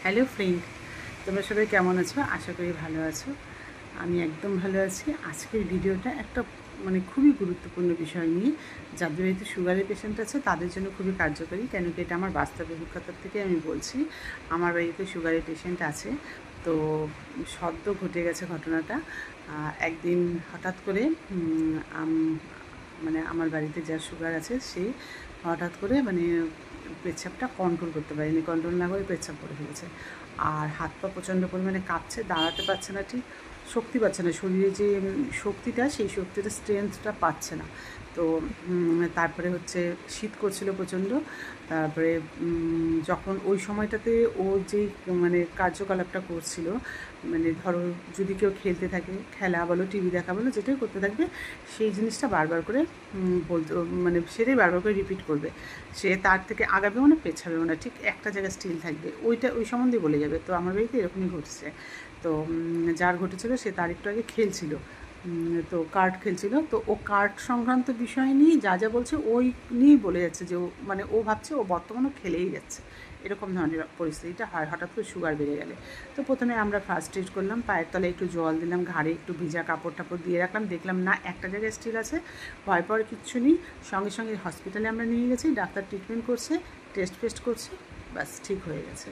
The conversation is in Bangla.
হ্যালো ফ্রেন্ড, তোমরা সবাই কেমন আছো? আশা করি ভালো আছো। আমি একদম ভালো আছি। আজকের ভিডিওটা একটা খুবই গুরুত্বপূর্ণ বিষয় নিয়ে, যাদের বাড়িতে সুগারের পেশেন্ট আছে তাদের জন্য খুবই কার্যকরী। কেন কি এটা আমার বাস্তব অভিজ্ঞতার থেকে আমি বলছি। আমার বাড়িতে সুগারের পেশেন্ট আছে। তো সদ্য ঘটে গেছে ঘটনাটা। একদিন হঠাৎ করে আমার বাড়িতে যার সুগার আছে সে হঠাৎ করে পেচ্ছাপটা কন্ট্রোল করতে পারেনি, কন্ট্রোল না করে পেচ্ছাপ করে ফেলেছে। আর হাত পা প্রচণ্ড পরিমাণে কাঁপছে, দাঁড়াতে পারছে না, ঠিক শক্তি পাচ্ছে না, শরীরে যে শক্তিটা সেই শক্তিটা স্ট্রেংথটা পাচ্ছে না। তো তারপরে হচ্ছে শীত করছিল প্রচণ্ড। তারপরে যখন ওই সময়টাতে ও যেই কার্যকলাপটা করছিল, ধরো যদি কেউ খেলতে থাকে, খেলা বলো, টিভি দেখা বলো, যেটাই করতে থাকবে সেই জিনিসটা বারবার করে বলতে সেটাই বারবার করে রিপিট করবে। সে তার থেকে আগাবেও না, পেছাবেও না, ঠিক একটা জায়গায় স্টিল থাকবে, ওই সম্বন্ধে বলে যাবে। তো আমার বাড়িতে এরকমই ঘটছে। তো যার ঘটেছিল সে তার একটু আগে খেলছিল, তো কার্ড খেলছিল। তো ও কার্ড সংক্রান্ত বিষয় নিয়ে যা যা বলছে ওই নিয়েই বলে যাচ্ছে যে ও ভাবছে ও বর্তমানে খেলেই যাচ্ছে, এরকম ধরনের পরিস্থিতিটা হয় হঠাৎ করে সুগার বেড়ে গেলে। তো প্রথমে আমরা ফার্স্ট এড করলাম, পায়ের তলায় একটু জল দিলাম, ঘাড়ে একটু ভিজা কাপড় টাপড় দিয়ে রাখলাম, দেখলাম না একটা জায়গায় স্টিল আছে, ভয় পাওয়ার কিচ্ছু নেই। সঙ্গে সঙ্গে হসপিটালে আমরা নিয়ে গেছি, ডাক্তার ট্রিটমেন্ট করছে, টেস্ট ফেস্ট করছে, ব্যাস ঠিক হয়ে গেছে।